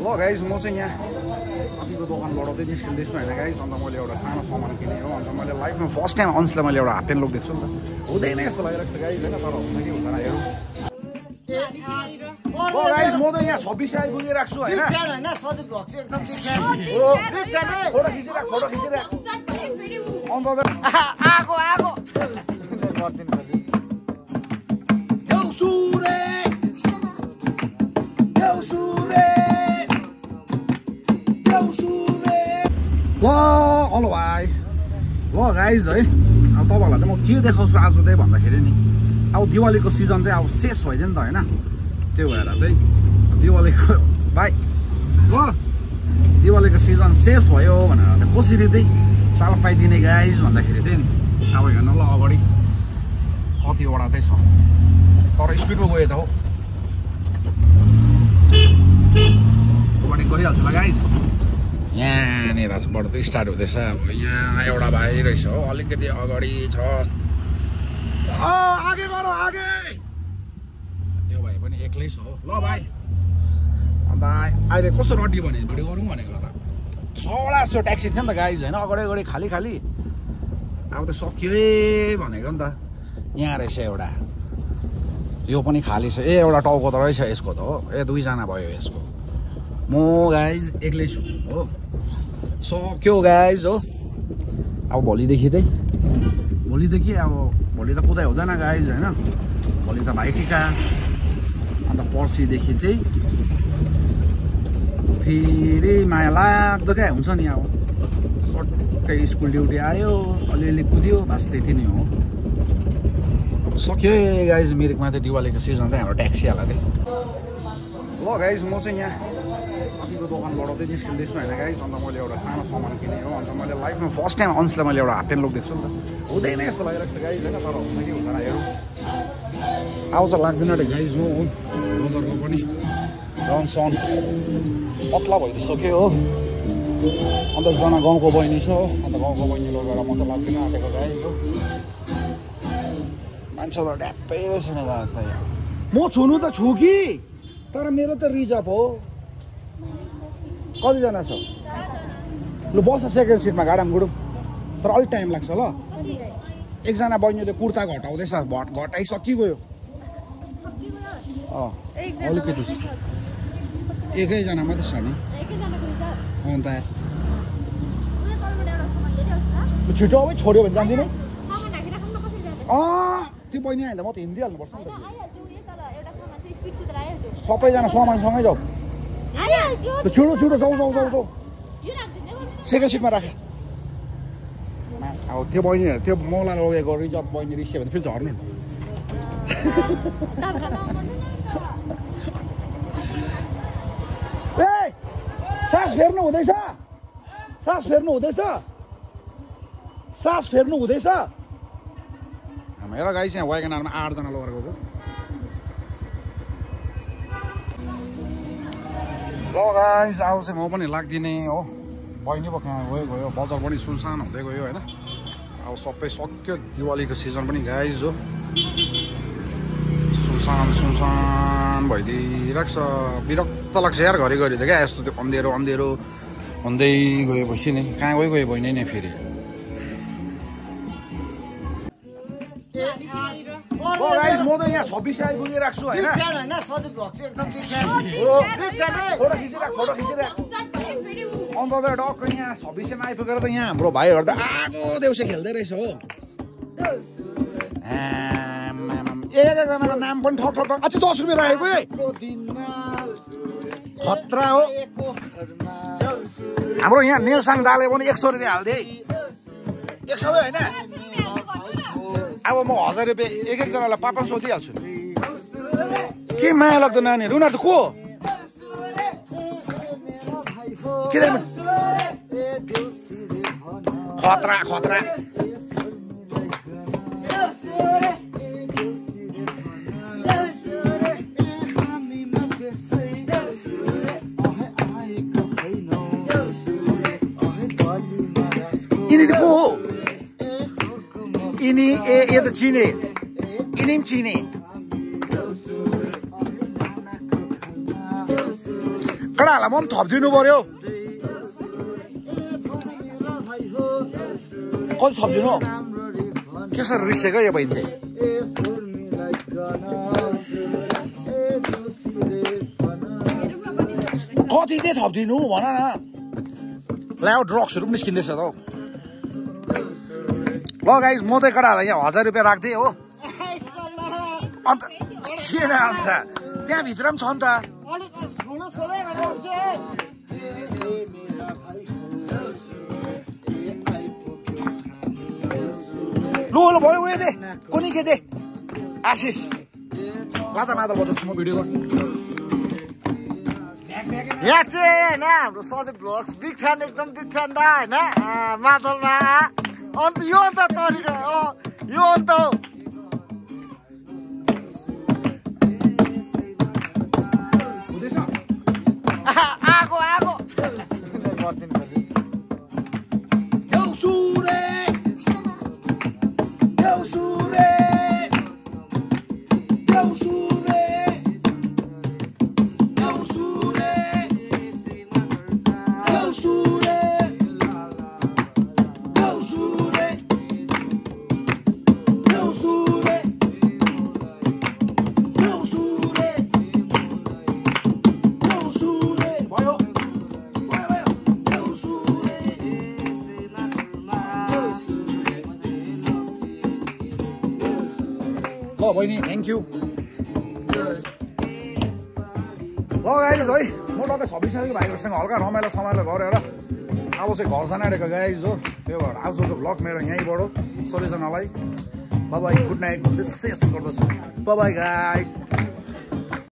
ल गाइज म चाहिँ यहाँ साथीको दोकानबाट चाहिँ निस्किँदैछु होइन गाइज अन्त मैले एउटा सानो सामान किनेँ हो अन्त मैले लाइफमा फर्स्ट टाइम अंशलाई मैले एउटा हाफ प्यान्ट लुक देख्छु नि त हुँदैन यस्तो लागिरहेको छ गाइज होइन तर हुन्छ कि हुँदैन हेरौँ ल गाइज म त यहाँ 26 आइपुगिरहेको छु होइन फोटो खिचिरहेको अन्त आगो हेलो भाइ ल गाइज है अब तपाईँहरूलाई चाहिँ म के देखाउँछु आज चाहिँ भन्दाखेरि नि अब दिवालीको सिजन चाहिँ अब शेष भइदियो नि त होइन त्यो भएर चाहिँ दिवालीको भाइ ल दिवालीको सिजन शेष भयो भनेर चाहिँ कसरी चाहिँ साल पाइदिने गाइज भन्दाखेरि चाहिँ नि अब हेर्नु ल अगाडि कतिवटा चाहिँ छ तर स्पिडमा गयो त हो अगाडि गरिहाल्छु ल गाइज यहाँनिरबाट चाहिँ स्टार्ट हुँदैछ अब यहाँ एउटा भाइ रहेछ हो अलिकति अगाडि छ आगे गरौँ आगे त्यो भाइ पनि एक्लै छ हो ल भाइ अन्त अहिले कस्तो रड्डी भने भिडियो गरौँ भनेको त 6वटा जस्तो ट्याक्सी थियो नि त गाइज होइन अगाडि खाली अब त सक्यो भनेको नि त यहाँ रहेछ एउटा यो पनि खाली छ एउटा टाउको त रहेछ यसको त हो 2जना भयो यसको म गाइज एक्लै छु हो सक्यो गाइज हो अब भोलिदेखि अब भोलि त कुदाइ हुँदैन गाइज होइन भोलि त भाइटिका अन्त पर्सिदेखि चाहिँ फेरि माया लाग्दो क्या हुन्छ नि अब सट्टै स्कुल ड्युटी आयो अलिअलि कुद्यो बास त्यति नै हो सक्यो गाइज मिरिकमा चाहिँ दिवालीको सिजन चाहिँ हाम्रो ट्याक्सी हाल्दा थिएँ ल गाइज म चाहिँ यहाँ साथीको दोकानबाट चाहिँ निस्किँदैछु होइन गाइज अन्त मैले एउटा सानो सामान किनेँ हो अन्त मैले लाइफमा फर्स्ट टाइम अंशलाई मैले एउटा हाफ प्यान्ट लुक देख्छु नि त हुँदैन यस्तो लागिरहेको छ गाइज होइन तर हुन्छ कि हुँदैन हेरौँ आउँछ लाग्दैन अरे गाइज म बजारको पनि रङ सन पत्ला भइसक्यो हो अन्त एकजना गाउँको बहिनी छ हो अन्त गाउँको बहिनी लगेर म त लाग्दैन आँटेको गाइज हो मान्छेहरू ढ्याप्पै छैन म छुनु त छु कि तर मेरो त रिजर्भ हो कतिजना छ लु बस सेकेन्ड सिटमा गाडाम गुडुम तर अलिक टाइम लाग्छ ल एकजना बहिनीले कुर्ता घटाउँदैछ घटाइसकिगयो अलिकति एकैजना मात्रै छ नि अन्त छिटो अब छोड्यो भने जान्दिनँ त्यो बहिनी आयो त म त हिँडिहाल्नुपर्छ नि त सबैजना सामानसँगै जाऊ छिटो जाऊ सेकेन्ड सिटमा राखेँ अब त्यो बहिनी त्यो मलाई लगेको रिजर्भ बहिनी रिस्यो भने फेरि झर्नु ए सास फेर्नु हुँदैछ हेर गाइस यहाँ वाइगनआरमा 8जना लगेर गएको ल गाइस अब चाहिँ म पनि लाग्दिने हो बहिनी पो कहाँ गयो बजार पनि सुनसान हुँदै गयो होइन अब सबै सक्यो दिवालीको सिजन पनि गाइस हो सुनसान भइदिइरहेको छ विरक्त लाग्छ यार घरिघरि त क्या यस्तो त्यो अँधेरो हुँदै गएपछि नि कहाँ गयो बहिनी नै फेरि गाइस म त यहाँ 26 आइपुगिरहेको छु होइन फोटो खिचिरहेको अन्त त डक्क यहाँ 26 मा आइपुगेर त यहाँ हाम्रो भाइहरू त आगो देउसे खेल्दै रहेछ हो एकजनाको नाम पनि ठक अझै 10 रुपियाँ राखेको है खतरा हो हाम्रो यहाँ नेलसाङ दाले पनि 100 रुपियाँ हाल्दै 100 होइन अब म 1000 रुपियाँ एकजनालाई 500 दिइहाल्छु के माया लाग्दो नानीहरू उनीहरू त को खतरा यिनी त को हो यिनी ए त चिने यिनी पनि चिने कडाहरूलाई म पनि थपिदिनु पर्यो कति थपिदिनु कसरी रिसेको यो बहिनी चाहिँ कति चाहिँ थपिदिनु भन न ल्याउ ड्रग्सहरू पनि निस्किँदैछ त ल गाइस म चाहिँ कडाहरूलाई यहाँ 1000 रुपियाँ राख्दिएँ हो अन्त के न अन्त त्यहाँभित्र पनि छ नि त लो लो भयो उयो दे कुनी के दे आशिष लाता मादल बजाउँछु म भिडियो गर्छु यहाँ चाहिँ होइन हाम्रो सधैँ भ्लग्स बिग फ्यान एकदम बिग फ्यान दा होइन मादलमा अन्त यो अन्त तरिका यो अन्त आगो आगो ल बहिनी थ्याङ्क यू ल गाइज है म टक्कै 26 भाइहरूसँग हल्का रमाइलो समाइलो गरेर अब चाहिँ घर जान आँटेको गाइज हो त्यो भएर आजको भ्लग मेरो यहीँबाट सबैजनालाई बाबाई गुड नाइट भन्दै शेष गर्दछु बाबाई गाइज